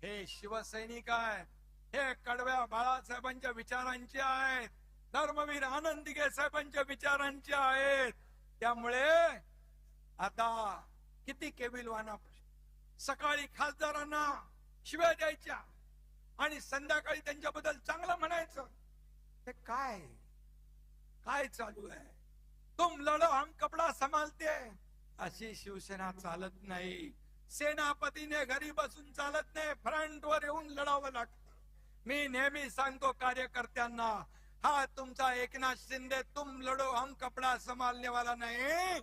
हे शिवसैनिक आहे, हे कडव्या बाळासाहेबांच्या विचारांचे आहेत, धर्मवीर आनंद दिघे साहेबांच्या विचारांचे आहेत. त्यामुळे आता किती केविलवाना सकाळी खासदारांना शिव्या द्यायच्या आणि संध्याकाळी त्यांच्याबद्दल चांगलं म्हणायचं. हे काय काय चालू आहे? तुम लढो हम कपडा संभालते, अशी शिवसेना चालत नाही. सेनापतीने घरी बसून चालत नाही, फ्रंट वर येऊन लढावं लागतं. मी नेहमी सांगतो कार्यकर्त्यांना, हा तुमचा एकनाथ शिंदे तुम लढो हम कपडा संभालने वाला नाही,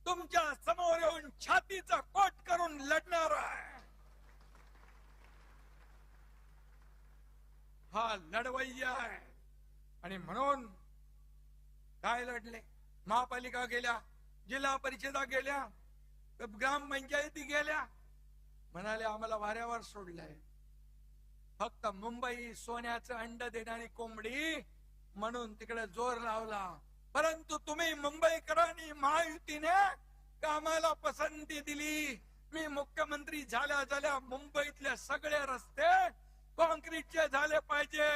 तुमच्या समोर येऊन छातीचा कोट करून लढणार आहे. हा लढवय्या आहे. आणि म्हणून काय लढले? महापालिका गेल्या, जिल्हा परिषदा गेल्या, ग्रामपंचायती गेल्या, म्हणाले आम्हाला वाऱ्यावर सोडलंय. फक्त मुंबई सोन्याचं अंड देणारी कोंबडी म्हणून तिकडे जोर लावला. परंतु तुम्ही मुंबईकरांनी महायुतीने कामाला पसंती दिली. मी मुख्यमंत्री झाल्या मुंबईतले सगळे रस्ते कॉन्क्रीटचे झाले पाहिजे.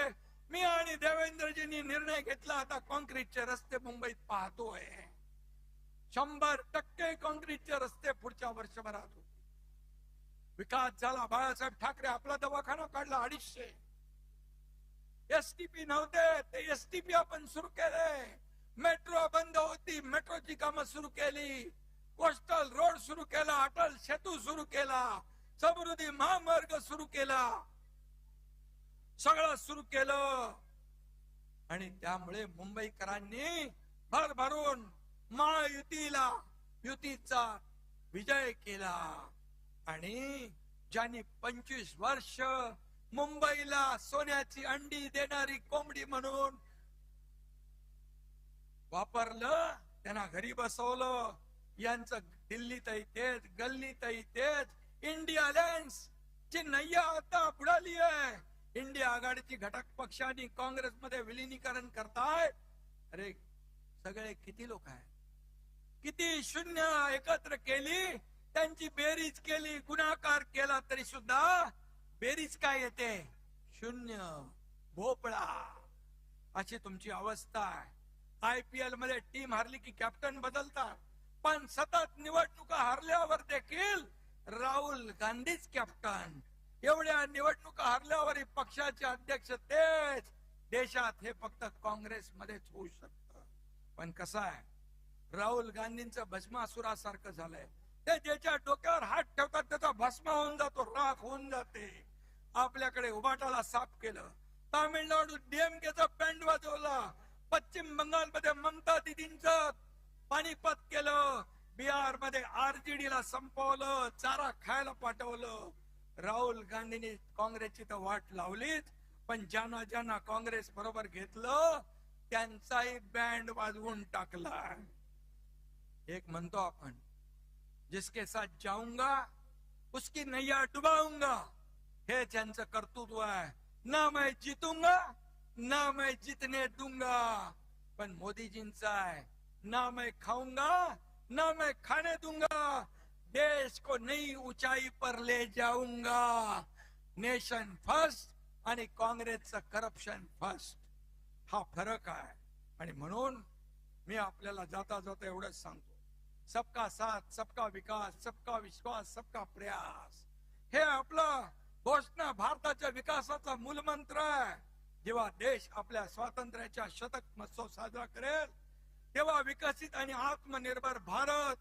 मी आणि देवेंद्रजींनी निर्णय घेतला, आता कॉन्क्रीटचे रस्ते मुंबईत पाहतोय. 100% कॉन्क्रीटचे रस्ते पुढच्या वर्षभरात होते. विकास झाला. बाळासाहेब ठाकरे आपला दवाखाना काढला 250. एसटीपी नव्हते, ते एसटीपी आपण सुरू केले. मेट्रो बंद होती, मेट्रोची कामं सुरू केली. कोस्टल रोड सुरू केला, अटल सेतू सुरू केला, समृद्धी महामार्ग सुरू केला, सगळं सुरू केलं. आणि त्यामुळे मुंबईकरांनी भरभरून महायुतीला युतीचा विजय केला. आणि ज्यांनी 25 वर्ष मुंबईला सोन्याची अंडी देणारी कोंबडी म्हणून वापरलं, त्यांना घरी बसवलं. यांचं दिल्लीतही तेच, गल्लीतही तेच. इंडिया अलायन्स ची नय्या आता बुडाली आहे. इंडिया आघाडीची घटक पक्षांनी काँग्रेसमध्ये विलिनीकरण करतायत. अरे सगळे किती लोक आहेत, किती शून्य एकत्र केली, त्यांची बेरीज केली, गुणाकार केला तरी सुद्धा बेरीज काय येते? शून्य, भोपळा. अशी तुमची अवस्था आहे. IPL मध्ये टीम हारली की कॅप्टन बदलतात, पण सतत निवडणुका हारल्यावर देखील राहुल गांधीच कॅप्टन. एवढ्या निवडणुका हारल्यावर पक्षाचे अध्यक्ष तेच. देशात हे फक्त काँग्रेसमध्येच होऊ शकतं. पण कसं आहे, राहुल गांधींचं भस्मासुरासारखं झालंय. ते ज्याच्या डोक्यावर हात ठेवतात त्याचा भस्म होऊन जातो, राख होऊन जाते. आपल्याकडे उबाटाला साफ केलं, तामिळनाडू DMKचा बँड वाजवला, पश्चिम बंगालमध्ये ममता दिदींचं पाणीपत केलं, बिहार मध्ये RJD ला संपवलं, चारा खायला पाठवलं. राहुल गांधींनी काँग्रेसची तर वाट लावलीच, पण ज्यांना ज्यांना काँग्रेस बरोबर घेतलं त्यांचाही बँड वाजवून टाकला. एक म्हणतो आपण, जिसके साथ जाऊंगा उसकी नैया डुबाऊंगा, हे त्यांचं कर्तृत्व आहे. ना मैं जीतूंगा ना मैं जीतने दूंगा. पण मोदीजींचा आहे, ना मैं खाऊंगा ना मैं खाने दूंगा, देश को नई ऊंचाई पर ले जाऊंगा. नेशन फर्स्ट आणि काँग्रेसचं करप्शन फर्स्ट, हा फरक आहे. आणि म्हणून मी आपल्याला जाता जाता एवढंच सांगतो, सबका साथ, सबका विकास, सबका विश्वास, सबका प्रयास, हे आपलं घोषणा भारताच्या विकासाचा मूलमंत्र आहे. जेव्हा देश आपल्या स्वातंत्र्याच्या शतक महोत्सव साजरा करेल तेव्हा विकसित आणि आत्मनिर्भर भारत